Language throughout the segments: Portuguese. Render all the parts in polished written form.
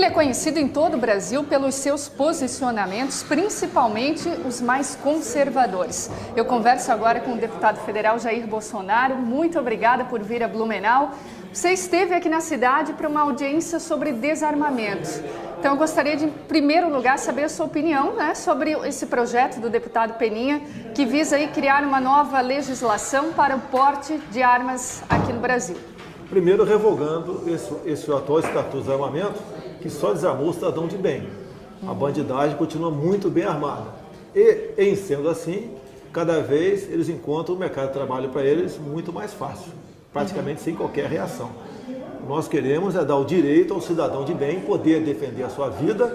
Ele é conhecido em todo o Brasil pelos seus posicionamentos, principalmente os mais conservadores. Eu converso agora com o deputado federal Jair Bolsonaro. Muito obrigada por vir a Blumenau. Você esteve aqui na cidade para uma audiência sobre desarmamento. Então, eu gostaria de, em primeiro lugar, saber a sua opinião, né, sobre esse projeto do deputado Peninha, que visa aí criar uma nova legislação para o porte de armas aqui no Brasil. Primeiro, revogando esse atual Estatuto de Desarmamento, que só desarmou o cidadão de bem. A bandidagem continua muito bem armada. E, em sendo assim, cada vez eles encontram o mercado de trabalho para eles muito mais fácil, praticamente sem qualquer reação. Nós queremos dar o direito ao cidadão de bem poder defender a sua vida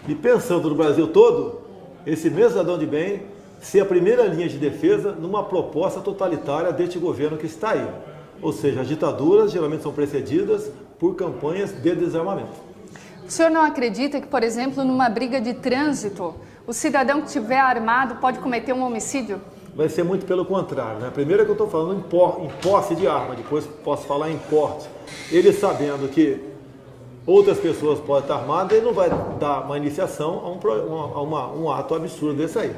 e, pensando no Brasil todo, esse mesmo cidadão de bem ser a primeira linha de defesa numa proposta totalitária deste governo que está aí. Ou seja, as ditaduras geralmente são precedidas por campanhas de desarmamento. O senhor não acredita que, por exemplo, numa briga de trânsito, o cidadão que estiver armado pode cometer um homicídio? Vai ser muito pelo contrário, né? Primeiro é que eu estou falando em posse de arma, depois posso falar em porte. Ele sabendo que outras pessoas podem estar armadas, ele não vai dar uma iniciação a um ato absurdo desse aí.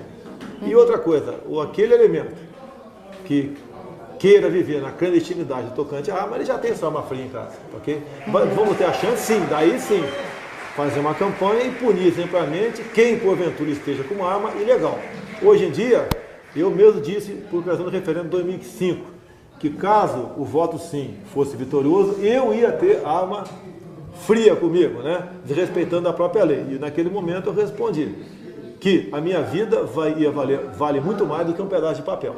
E outra coisa, aquele elemento que queira viver na clandestinidade tocante à arma, ele já tem sua arma fria em casa, ok? Vamos ter a chance, sim, daí sim, fazer uma campanha e punir exemplarmente quem porventura esteja com uma arma ilegal. Hoje em dia, eu mesmo disse, por ocasião do referendo de 2005, que caso o voto sim fosse vitorioso, eu ia ter arma fria comigo, né? Desrespeitando a própria lei. E naquele momento eu respondi que a minha vida vale muito mais do que um pedaço de papel.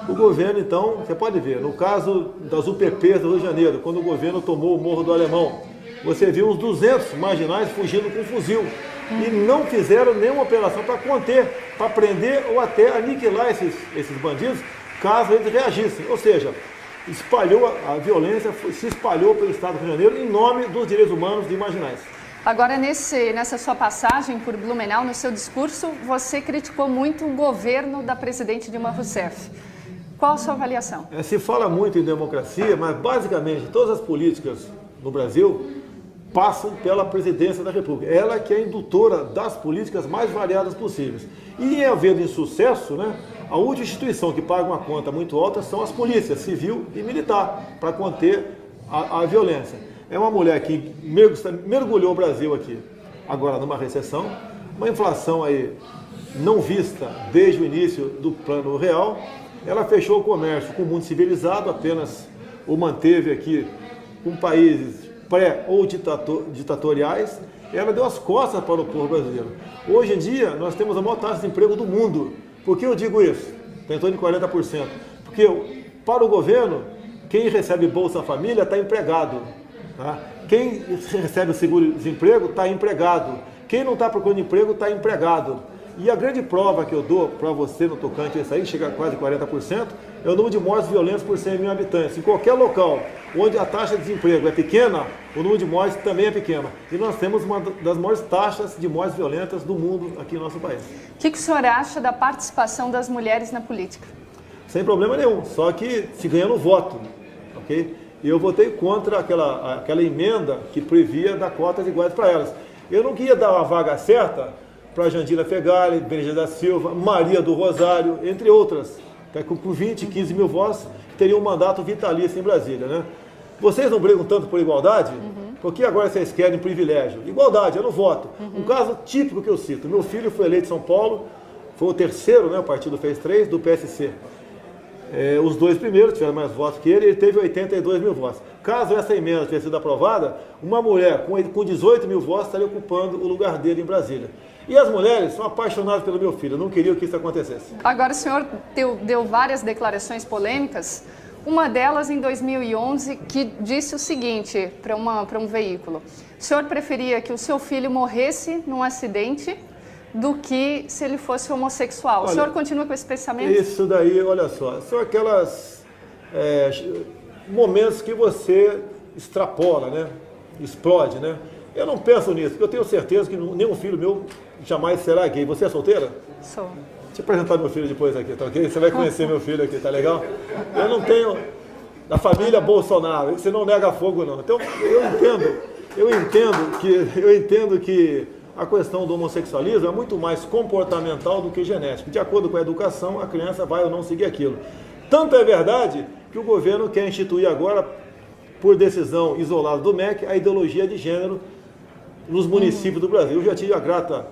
O governo, então, você pode ver, no caso das UPPs do Rio de Janeiro, quando o governo tomou o Morro do Alemão, você viu uns 200 marginais fugindo com fuzil e não fizeram nenhuma operação para conter, para prender ou até aniquilar esses bandidos, caso eles reagissem. Ou seja, a violência se espalhou pelo estado do Rio de Janeiro em nome dos direitos humanos de marginais. Agora, nessa sua passagem por Blumenau, no seu discurso, você criticou muito o governo da presidente Dilma Rousseff. Qual a sua avaliação? Se fala muito em democracia, mas basicamente todas as políticas no Brasil passam pela presidência da República. Ela que é a indutora das políticas mais variadas possíveis. E havendo insucesso, né, a última instituição que paga uma conta muito alta são as polícias, civil e militar, para conter a violência. É uma mulher que mergulhou o Brasil aqui, agora numa recessão, uma inflação aí não vista desde o início do Plano Real. Ela fechou o comércio com o mundo civilizado, apenas o manteve aqui com países pré- ou ditatoriais. Ela deu as costas para o povo brasileiro. Hoje em dia, nós temos a maior taxa de desemprego do mundo. Por que eu digo isso? Tem em torno de 40%. Porque para o governo, quem recebe Bolsa Família está empregado. Tá? Quem recebe o seguro-desemprego está empregado. Quem não está procurando emprego está empregado. E a grande prova que eu dou para você no tocante a isso aí, chega a quase 40%, é o número de mortes violentas por 100 mil habitantes. Em qualquer local onde a taxa de desemprego é pequena, o número de mortes também é pequeno. E nós temos uma das maiores taxas de mortes violentas do mundo aqui no nosso país. O que o senhor acha da participação das mulheres na política? Sem problema nenhum, só que se ganha no voto, ok? E eu votei contra aquela emenda que previa dar cotas iguais para elas. Eu não queria dar uma vaga certa para Jandira Fegali, Benedita da Silva, Maria do Rosário, entre outras, que com 20, 15 mil votos teriam um mandato vitalício em Brasília, né? Vocês não brigam tanto por igualdade? Porque agora vocês querem privilégio? Igualdade, eu não voto. Um caso típico que eu cito, meu filho foi eleito em São Paulo, foi o terceiro, né, o partido fez 3, do PSC. Os dois primeiros tiveram mais votos que ele teve 82 mil votos. Caso essa emenda tivesse sido aprovada, uma mulher com 18 mil votos estaria ocupando o lugar dele em Brasília. E as mulheres são apaixonadas pelo meu filho, não queriam que isso acontecesse. Agora, o senhor deu várias declarações polêmicas, uma delas em 2011, que disse o seguinte para um veículo: o senhor preferia que o seu filho morresse num acidente do que se ele fosse homossexual. Olha, o senhor continua com esse pensamento? Isso daí, olha só, são aquelas momentos que você extrapola, né? Explode, né? Eu não penso nisso, porque eu tenho certeza que nenhum filho meu jamais será gay. Você é solteira? Sou. Deixa eu apresentar meu filho depois aqui, tá ok? Você vai conhecer meu filho aqui, tá legal? Eu não tenho da família Bolsonaro, você não nega fogo não. Então eu entendo eu entendo que a questão do homossexualismo é muito mais comportamental do que genético. De acordo com a educação, a criança vai ou não seguir aquilo. Tanto é verdade que o governo quer instituir agora, por decisão isolada do MEC, a ideologia de gênero nos municípios do Brasil. Eu já tive a grata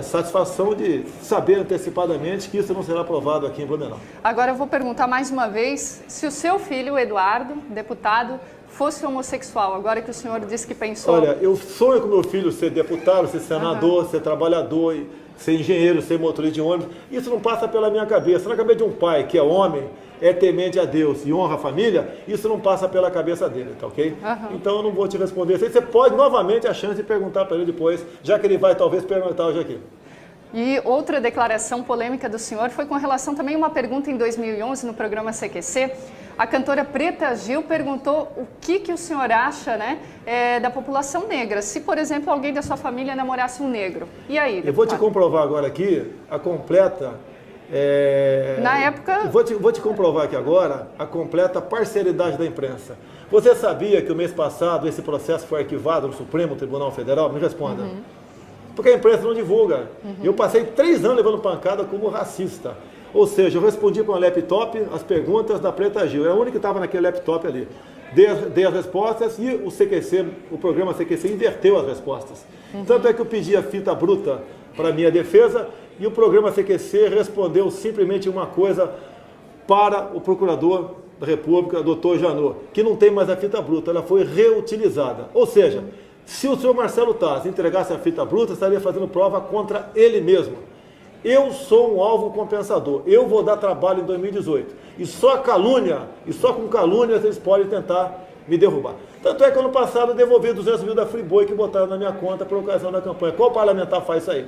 satisfação de saber antecipadamente que isso não será aprovado aqui em Blumenau. Agora eu vou perguntar mais uma vez, se o seu filho, Eduardo, deputado, fosse homossexual, agora que o senhor disse que pensou... Olha, eu sonho com meu filho ser deputado, ser senador, ser trabalhador, ser engenheiro, ser motorista de ônibus. Isso não passa pela minha cabeça. Na cabeça de um pai que é homem, é temente a Deus e honra a família, isso não passa pela cabeça dele, tá ok? Então eu não vou te responder. Você pode novamente a chance de perguntar para ele depois, já que ele vai talvez perguntar hoje aqui. E outra declaração polêmica do senhor foi com relação também a uma pergunta em 2011 no programa CQC. A cantora Preta Gil perguntou o que o senhor acha, né, da população negra. Se, por exemplo, alguém da sua família namorasse um negro. E aí, deputado? Eu vou te comprovar agora aqui a completa... Na época... Vou te comprovar aqui agora a completa parcialidade da imprensa. Você sabia que o mês passado esse processo foi arquivado no Supremo Tribunal Federal? Me responda. Porque a imprensa não divulga. Eu passei 3 anos levando pancada como racista. Ou seja, eu respondi com um laptop as perguntas da Preta Gil. É a única que estava naquele laptop ali. Dei as respostas e o CQC, o programa CQC, inverteu as respostas. Tanto é que eu pedi a fita bruta para a minha defesa e o programa CQC respondeu simplesmente uma coisa para o procurador da República, doutor Janot, que não tem mais a fita bruta, ela foi reutilizada. Ou seja, se o senhor Marcelo Taz entregasse a fita bruta, estaria fazendo prova contra ele mesmo. Eu sou um alvo compensador, eu vou dar trabalho em 2018. E só calúnia, e só com calúnias eles podem tentar me derrubar. Tanto é que ano passado eu devolvi 200 mil da Friboi que botaram na minha conta por ocasião da campanha. Qual parlamentar faz isso aí?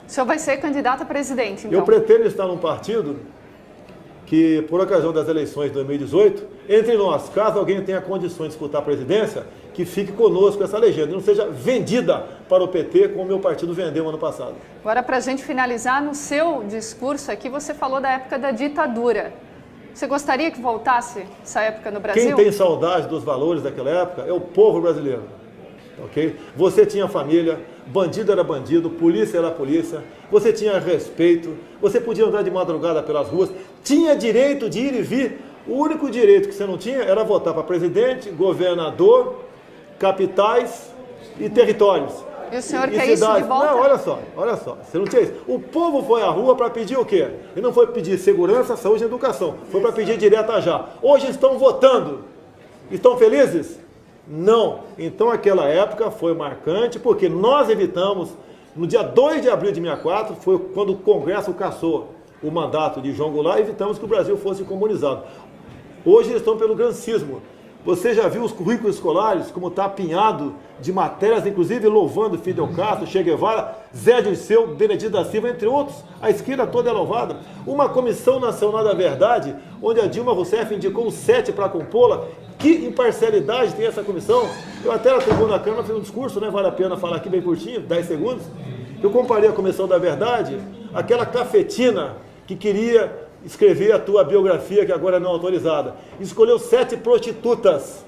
O senhor vai ser candidato a presidente, então? Eu pretendo estar num partido que, por ocasião das eleições de 2018, entre nós, caso alguém tenha condições de disputar a presidência, que fique conosco essa legenda, e não seja vendida para o PT como o meu partido vendeu ano passado. Agora, para a gente finalizar, no seu discurso aqui, você falou da época da ditadura. Você gostaria que voltasse essa época no Brasil? Quem tem saudade dos valores daquela época é o povo brasileiro. Okay? Você tinha família, bandido era bandido, polícia era polícia, você tinha respeito, você podia andar de madrugada pelas ruas, tinha direito de ir e vir. O único direito que você não tinha era votar para presidente, governador, capitais e territórios. E o senhor quer isso de volta? Não, olha só, você não tinha isso. O povo foi à rua para pedir o quê? Ele não foi pedir segurança, saúde e educação, foi para pedir direta já. Hoje estão votando. Estão felizes? Não. Então aquela época foi marcante, porque nós evitamos, no dia 2 de abril de 64, foi quando o Congresso cassou o mandato de João Goulart, evitamos que o Brasil fosse comunizado. Hoje eles estão pelo grancismo. Você já viu os currículos escolares, como está apinhado de matérias, inclusive louvando Fidel Castro, Che Guevara, Zé Dirceu, Benedito da Silva, entre outros. A esquerda toda é louvada. Uma Comissão Nacional da Verdade, onde a Dilma Rousseff indicou os 7 para compô-la. Que imparcialidade tem essa comissão? Eu até na tribuna da Câmara fiz um discurso, né? Vale a pena falar aqui bem curtinho, 10 segundos. Eu comparei a Comissão da Verdade, aquela cafetina que queria escrever a tua biografia, que agora é não autorizada. Escolheu 7 prostitutas.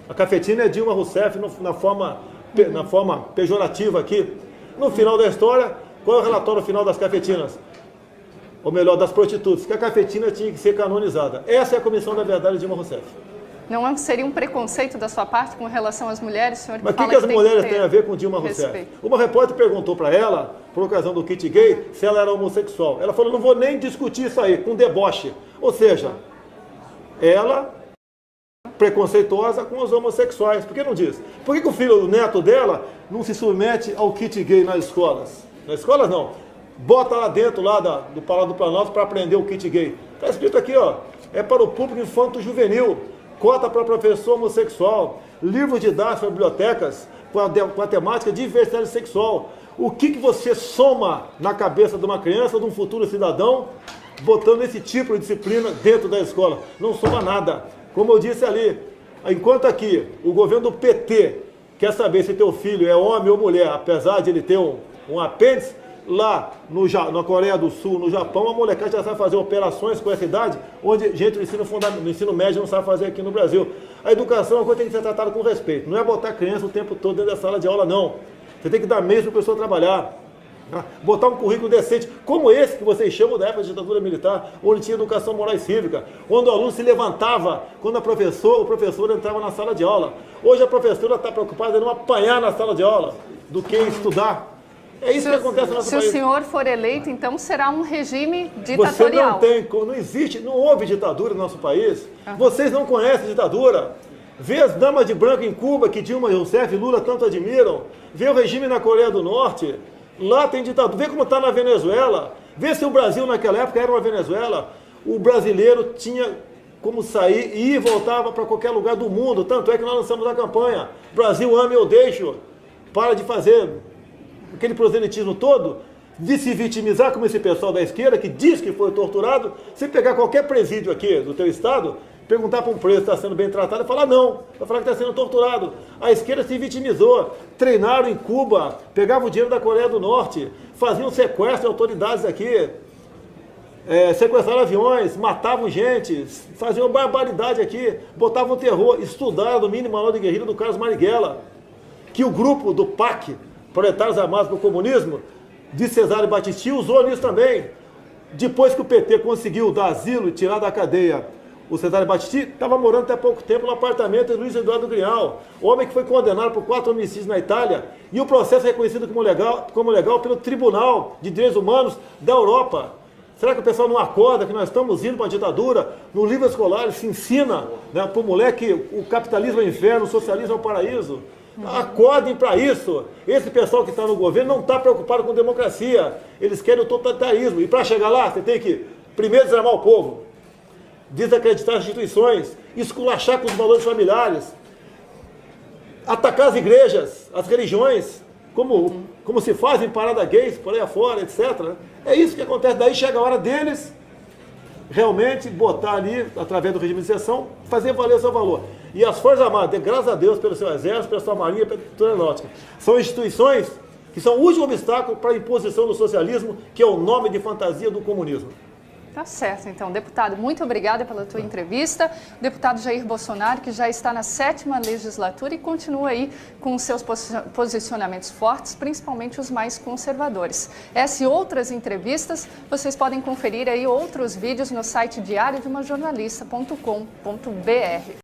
A cafetina é Dilma Rousseff na forma pejorativa aqui. No final da história, qual é o relatório final das cafetinas? Ou melhor, das prostitutas, que a cafetina tinha que ser canonizada. Essa é a Comissão da Verdade de Dilma Rousseff. Não seria um preconceito da sua parte com relação às mulheres, senhor? Mas o que as mulheres têm a ver com Dilma Rousseff? Uma repórter perguntou para ela, por ocasião do kit gay, se ela era homossexual. Ela falou, não vou nem discutir isso aí, com deboche. Ou seja, ela preconceituosa com os homossexuais. Por que não diz? Por que o filho, o neto dela, não se submete ao kit gay nas escolas? Nas escolas não. Bota lá dentro do Palácio do Planalto para aprender o kit gay. Está escrito aqui, ó, é para o público infanto-juvenil. Cota para professor homossexual, livros didáticos para bibliotecas com a temática de diversidade sexual. O que você soma na cabeça de uma criança, de um futuro cidadão, botando esse tipo de disciplina dentro da escola? Não soma nada. Como eu disse ali, enquanto aqui o governo do PT quer saber se teu filho é homem ou mulher, apesar de ele ter um apêndice, Lá na Coreia do Sul, no Japão, a molecada já sabe fazer operações com essa idade, onde gente no ensino médio não sabe fazer aqui no Brasil. A educação é uma coisa que tem que ser tratada com respeito. Não é botar a criança o tempo todo dentro da sala de aula, não. Você tem que dar meio para a pessoa trabalhar. Botar um currículo decente, como esse que vocês chamam da época de ditadura militar, onde tinha educação moral e cívica, onde o aluno se levantava quando o professor entrava na sala de aula. Hoje a professora está preocupada em não apanhar na sala de aula do que estudar. É isso que acontece no nosso país. Se o senhor for eleito, então será um regime ditatorial. Não existe, não houve ditadura no nosso país. Vocês não conhecem ditadura. Vê as damas de branco em Cuba, que Dilma Rousseff e Lula tanto admiram. Vê o regime na Coreia do Norte. Lá tem ditadura. Vê como está na Venezuela. Vê se o Brasil naquela época era uma Venezuela. O brasileiro tinha como sair e ir e voltava para qualquer lugar do mundo. Tanto é que nós lançamos a campanha. Brasil ame ou deixo. Para de fazer aquele proselitismo todo, de se vitimizar como esse pessoal da esquerda que diz que foi torturado. Se pegar qualquer presídio aqui do teu estado, perguntar para um preso se está sendo bem tratado, falar não, vai falar que está sendo torturado. A esquerda se vitimizou, treinaram em Cuba, pegavam o dinheiro da Coreia do Norte, faziam sequestro de autoridades aqui, sequestraram aviões, matavam gente, faziam barbaridade aqui, botavam terror, estudaram do mínimo manual de guerrilha do Carlos Marighella, que o grupo do PAC, Proletários Armados para o Comunismo, de Cesare Battisti, usou nisso também. Depois que o PT conseguiu dar asilo e tirar da cadeia o Cesare Battisti, estava morando até pouco tempo no apartamento de Luiz Eduardo Grial, homem que foi condenado por 4 homicídios na Itália, e o processo é reconhecido como legal pelo Tribunal de Direitos Humanos da Europa. Será que o pessoal não acorda que nós estamos indo para a ditadura? No livro escolar se ensina, né, para o moleque o capitalismo é o inferno, o socialismo é o paraíso. Acordem para isso. Esse pessoal que está no governo não está preocupado com democracia. Eles querem o totalitarismo. E para chegar lá, você tem que primeiro desarmar o povo, desacreditar as instituições, esculachar com os valores familiares, atacar as igrejas, as religiões, como se faz em parada gays, por aí afora, etc. É isso que acontece. Daí chega a hora deles realmente botar ali, através do regime de exceção, fazer valer o seu valor. E as Forças Armadas, graças a Deus pelo seu Exército, pela sua Marinha, pela Aeronáutica, são instituições que são o último obstáculo para a imposição do socialismo, que é o nome de fantasia do comunismo. Tá certo, então. Deputado, muito obrigada pela tua entrevista. O deputado Jair Bolsonaro, que já está na 7ª legislatura e continua aí com os seus posicionamentos fortes, principalmente os mais conservadores. Essa e outras entrevistas, vocês podem conferir aí outros vídeos no site diariodemajornalista.com.br.